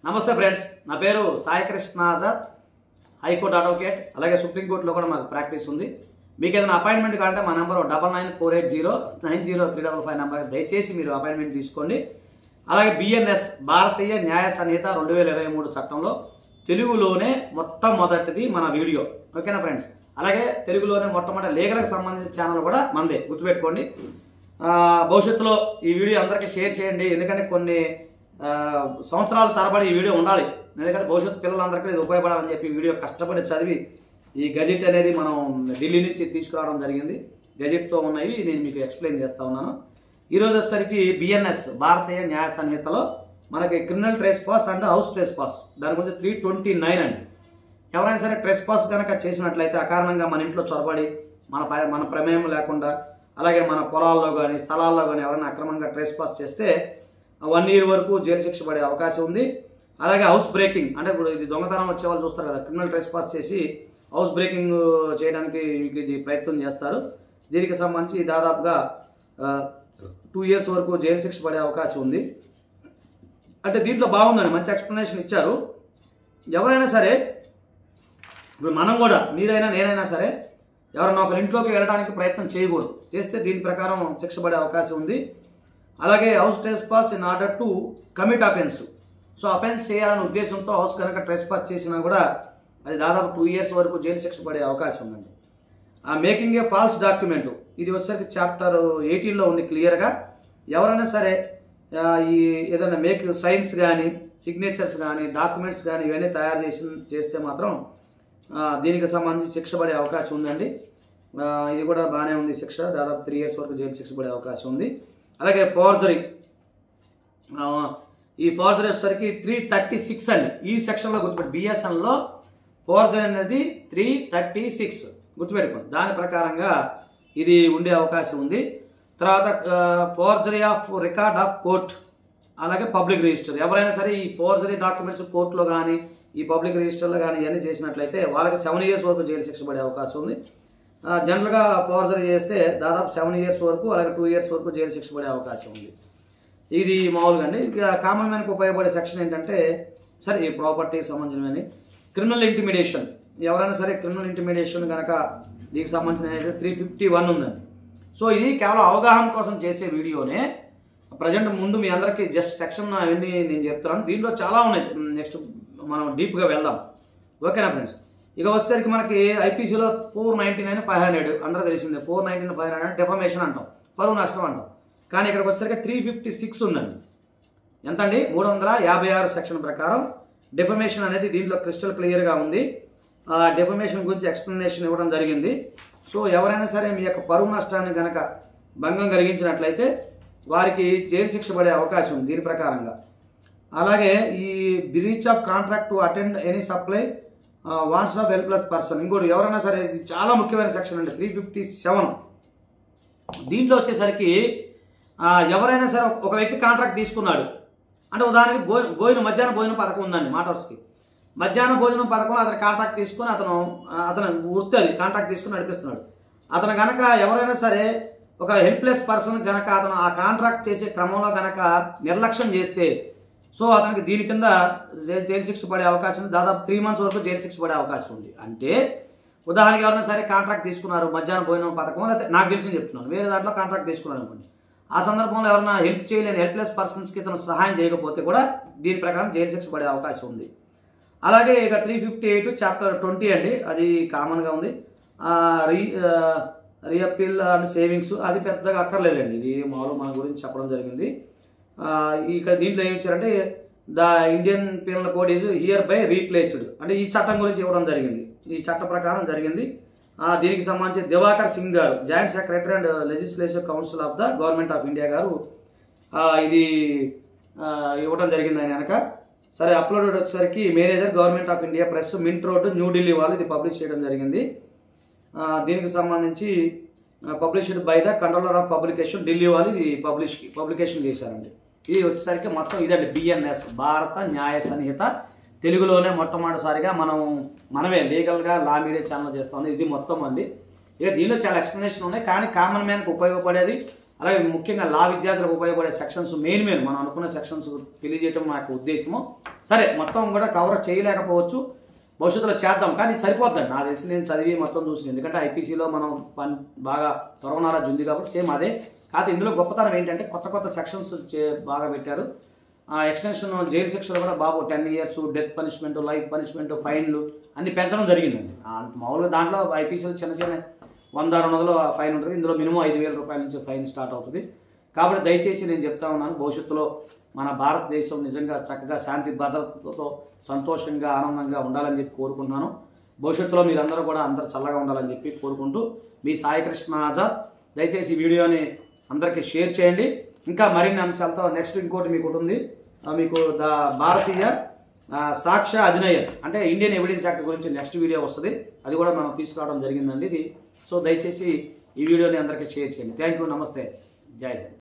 నమస్తే ఫ్రెండ్స్, నా పేరు సాయి కృష్ణ ఆజాద్, హైకోర్టు అడ్వకేట్, అలాగే సుప్రీంకోర్టులో కూడా మాకు ప్రాక్టీస్ ఉంది. మీకు ఏదైనా అపాయింట్మెంట్ కావాలంటే మా నెంబర్ 9948090355 నెంబర్ దయచేసి మీరు అపాయింట్మెంట్ తీసుకోండి. అలాగే బిఎన్ఎస్ భారతీయ న్యాయ సంహిత 2023 చట్టంలో తెలుగులోనే మొట్టమొదటిది మన వీడియో. ఓకేనా ఫ్రెండ్స్? అలాగే తెలుగులోనే మొట్టమొదటి లీగల్కి సంబంధించిన ఛానల్ కూడా మందే, గుర్తుపెట్టుకోండి. భవిష్యత్తులో ఈ వీడియో అందరికీ షేర్ చేయండి, ఎందుకంటే కొన్ని సంవత్సరాల తరబడి ఈ వీడియో ఉండాలి. ఎందుకంటే భవిష్యత్తు పిల్లలందరికీ ఇది ఉపయోగపడాలని చెప్పి ఈ వీడియో కష్టపడి చదివి ఈ గజెట్ అనేది మనం ఢిల్లీ నుంచి తీసుకురావడం జరిగింది. గజెట్తో ఉన్నవి నేను మీకు ఎక్స్ప్లెయిన్ చేస్తూ ఉన్నాను. ఈరోజు వచ్చేసరికి బిఎన్ఎస్ భారతీయ న్యాయ సంహితలో మనకి criminal trespass and house trespass, దాని గురించి 329 అండి. ఎవరైనా సరే ట్రెస్ పాస్ కనుక చేసినట్లయితే అకారణంగా మన ఇంట్లో చొరబడి మన ప్రమేయం లేకుండా, అలాగే మన పొలాల్లో కానీ స్థలాల్లో కానీ ఎవరైనా అక్రమంగా ట్రెస్ పాస్ చేస్తే 1 year వరకు జైలు శిక్ష పడే అవకాశం ఉంది. అలాగే హౌస్ బ్రేకింగ్, అంటే ఇప్పుడు ఇది దొంగతనం వచ్చే వాళ్ళు చూస్తారు కదా, క్రిమినల్ ట్రెస్ పాస్ చేసి హౌస్ బ్రేకింగ్ చేయడానికి ఇది ప్రయత్నం చేస్తారు. దీనికి సంబంధించి దాదాపుగా 2 years వరకు జైలు శిక్ష పడే అవకాశం ఉంది. అంటే దీంట్లో బాగుందండి, మంచి ఎక్స్ప్లెనేషన్ ఇచ్చారు. ఎవరైనా సరే, ఇప్పుడు మనం కూడా, మీరైనా నేనైనా సరే, ఎవరైనా ఒకరి ఇంట్లోకి వెళ్ళడానికి ప్రయత్నం చేయకూడదు. చేస్తే దీని ప్రకారం శిక్ష పడే అవకాశం ఉంది. అలాగే house trespass in order to commit offence, so offence చేయాలనే ఉద్దేశంతో హౌస్ కనుక ట్రెస్ పాస్ చేసినా కూడా అది దాదాపు 2 years వరకు జైలు శిక్ష పడే అవకాశం ఉందండి. మేకింగ్ ఏ ఫాల్స్ డాక్యుమెంట్, ఇది వచ్చేసరికి చాప్టర్ 18లో ఉంది క్లియర్గా. ఎవరైనా సరే ఈ ఏదైనా సైన్స్ కానీ సిగ్నేచర్స్ కానీ డాక్యుమెంట్స్ కానీ ఇవన్నీ తయారు చేస్తే మాత్రం దీనికి సంబంధించి శిక్ష పడే అవకాశం ఉందండి. ఇది కూడా బాగానే ఉంది, శిక్ష దాదాపు 3 years వరకు జైలు శిక్ష పడే అవకాశం ఉంది. అలాగే ఫోర్జరీ, ఈ ఫోర్జరీ వచ్చేసరికి 336 అండి. ఈ సెక్షన్లో గుర్తుపెట్టి, బిఎస్ఎన్లో ఫోర్జరీ అనేది 336 గుర్తుపెట్టుకోండి. దాని ప్రకారంగా ఇది ఉండే అవకాశం ఉంది. తర్వాత forgery of record of court, అలాగే పబ్లిక్ రిజిస్టర్. ఎవరైనా సరే ఈ ఫోర్జరీ డాక్యుమెంట్స్ కోర్టులో కానీ ఈ పబ్లిక్ రిజిస్టర్లో కానీ ఇవన్నీ చేసినట్లయితే వాళ్ళకి 7 years వరకు జైలు శిక్ష పడే అవకాశం ఉంది. జనరల్గా ఫోర్జరీ చేస్తే దాదాపు 7 years వరకు, అలాగే 2 years వరకు జైలు శిక్ష పడే అవకాశం ఉంది. ఇది మామూలుగా అండి. ఇక కామన్ మ్యాన్కి ఉపయోగపడే సెక్షన్ ఏంటంటే, సరే ఈ ప్రాపర్టీకి సంబంధించినవి క్రిమినల్ ఇంటిమిడేషన్. ఎవరైనా సరే క్రిమినల్ ఇంటిమిడేషన్ కనుక దీనికి సంబంధించిన 351 ఉందండి. సో ఇది కేవలం అవగాహన కోసం చేసే వీడియోనే. ప్రజెంట్ ముందు మీ అందరికీ జస్ట్ సెక్షన్ అవన్నీ నేను చెప్తున్నాను. దీంట్లో చాలా ఉన్నాయి, నెక్స్ట్ మనం డీప్గా వెళ్దాం. ఓకేనా ఫ్రెండ్స్? ఇక వచ్చేసరికి మనకి ఐపీసీలో 499/500 అందరూ తెలిసిందే. 499/500 డెఫమేషన్ అంటాం, పరువు నష్టం అంటాం. కానీ ఇక్కడికి వచ్చేసరికి 356 ఉందండి. ఎంత అండి? 356 సెక్షన్ ప్రకారం డెఫమేషన్ అనేది దీంట్లో క్రిస్టల్ క్లియర్గా ఉంది. డెఫమేషన్ గురించి ఎక్స్ప్లెనేషన్ ఇవ్వడం జరిగింది. సో ఎవరైనా సరే మీ యొక్క పరువు నష్టాన్ని కనుక భంగం కలిగించినట్లయితే వారికి జైలు శిక్ష పడే అవకాశం ఉంది దీని ప్రకారంగా. అలాగే ఈ breach of contract to attend any supply wants of helpless person, ఇంకోటి ఎవరైనా సరే, ఇది చాలా ముఖ్యమైన సెక్షన్ అండి, 357. దీంట్లో వచ్చేసరికి ఎవరైనా సరే ఒక వ్యక్తి కాంట్రాక్ట్ తీసుకున్నాడు అంటే, ఉదాహరణకి మధ్యాహ్న భోజనం పథకం ఉందండి మాటర్స్కి. మధ్యాహ్న భోజనం పథకంలో అతను కాంట్రాక్ట్ తీసుకుని అతను వృత్తి అది కాంట్రాక్ట్ తీసుకుని నడిపిస్తున్నాడు. అతను కనుక ఎవరైనా సరే ఒక హెల్ప్లెస్ పర్సన్ కనుక అతను ఆ కాంట్రాక్ట్ చేసే క్రమంలో కనుక నిర్లక్ష్యం చేస్తే, సో అతనికి దీని కింద జైలు శిక్ష పడే అవకాశం ఉంది. దాదాపు 3 months వరకు జైలు శిక్ష పడే అవకాశం ఉంది. అంటే ఉదాహరణకి ఎవరైనా సరే కాంట్రాక్ట్ తీసుకున్నారు, మధ్యాహ్న భోజనం పథకం, లేకపోతే నాకు తెలిసి చెప్తున్నాను, వేరే దాంట్లో కాంట్రాక్ట్ తీసుకున్నాడు అనుకోండి. ఆ సందర్భంలో ఎవరైనా హెల్ప్ చేయలేని హెల్ప్లెస్ పర్సన్స్కి ఇతను సహాయం చేయకపోతే కూడా దీని ప్రకారం జైలు శిక్ష పడే అవకాశం ఉంది. అలాగే ఇక 358 చాప్టర్ 20 అండి, అది కామన్గా ఉంది. రీఅపీల్ అండ్ సేవింగ్స్, అది పెద్దగా అక్కర్లేదండి, ఇది మామూలు మన గురించి చెప్పడం జరిగింది. ఇక్కడ దీంట్లో ఏమి ఇచ్చారంటే, the Indian penal code is here by replaced, అంటే ఈ చట్టం గురించి ఇవ్వడం జరిగింది. ఈ చట్ట ప్రకారం జరిగింది. దీనికి సంబంధించి దివాకర్ సింగ్ గారు, joint secretary and legislative council of the government of India గారు ఇది ఇవ్వడం జరిగింది ఆయన కనుక. సరే, అప్లోడెడ్ వచ్చేసరికి manager government of India press, mint road, New Delhi వాళ్ళు ఇది పబ్లిష్ చేయడం జరిగింది. దీనికి సంబంధించి published by the controller of publication, Delhi వాళ్ళు ఇది పబ్లికేషన్ చేశారండి. ఇది వచ్చేసరికి మొత్తం ఇదండి బిఎన్ఎస్ భారత న్యాయ సంహిత తెలుగులోనే మొట్టమొదటిసారిగా మనమే లీగల్గా లా మీడియా ఛానల్ చేస్తాం. ఇది మొత్తం అండి. ఇక దీనిలో చాలా ఎక్స్ప్లెనేషన్ ఉన్నాయి, కానీ కామన్ మ్యాన్కి ఉపయోగపడేది, అలాగే ముఖ్యంగా లా విద్యార్థులకు ఉపయోగపడే సెక్షన్స్ మెయిన్ మనం అనుకున్న సెక్షన్స్ తెలియజేయడం మా యొక్క ఉద్దేశము. సరే మొత్తం కూడా కవర్ చేయలేకపోవచ్చు, భవిష్యత్తులో చేద్దాం. కానీ సరిపోద్దండి నాకు తెలిసి, నేను చదివి మొత్తం చూసి. ఎందుకంటే ఐపీసీలో మనం బాగా త్వరగా నాలెడ్జ్ ఉంది కాబట్టి సేమ్ అదే. కాకపోతే ఇందులో గొప్పతనం ఏంటంటే కొత్త సెక్షన్స్ బాగా పెట్టారు. ఎక్స్టెన్షన్ జైలు శిక్షలు కూడా బాబు 10 years, death punishment, life punishment, ఫైన్లు అన్ని పెంచడం జరిగిందండి. మామూలుగా దాంట్లో ఐపీసీలో చిన్న 100-200 ఫైన్ ఉంటుంది. ఇందులో మినిమం 5,000 రూపాయల నుంచి ఫైన్ స్టార్ట్ అవుతుంది. కాబట్టి దయచేసి నేను చెప్తా ఉన్నాను, భవిష్యత్తులో మన భారతదేశం నిజంగా చక్కగా శాంతి భద్రతతో సంతోషంగా ఆనందంగా ఉండాలని చెప్పి కోరుకుంటున్నాను. భవిష్యత్తులో మీరందరూ కూడా అందరూ చల్లగా ఉండాలని చెప్పి కోరుకుంటూ మీ సాయికృష్ణ ఆజాద్. దయచేసి ఈ వీడియోని అందరికీ షేర్ చేయండి. ఇంకా మరిన్ని అంశాలతో నెక్స్ట్ ఇంకోటి మీకు ఉంటుంది, మీకు భారతీయ సాక్ష్య అధినయం అంటే ఇండియన్ ఎవిడెన్స్ యాక్ట్ గురించి నెక్స్ట్ వీడియో వస్తుంది. అది కూడా మనం తీసుకురావడం జరిగిందండి ఇది. సో దయచేసి ఈ వీడియోని అందరికీ షేర్ చేయండి. థ్యాంక్ యూ, నమస్తే, జై హింద్.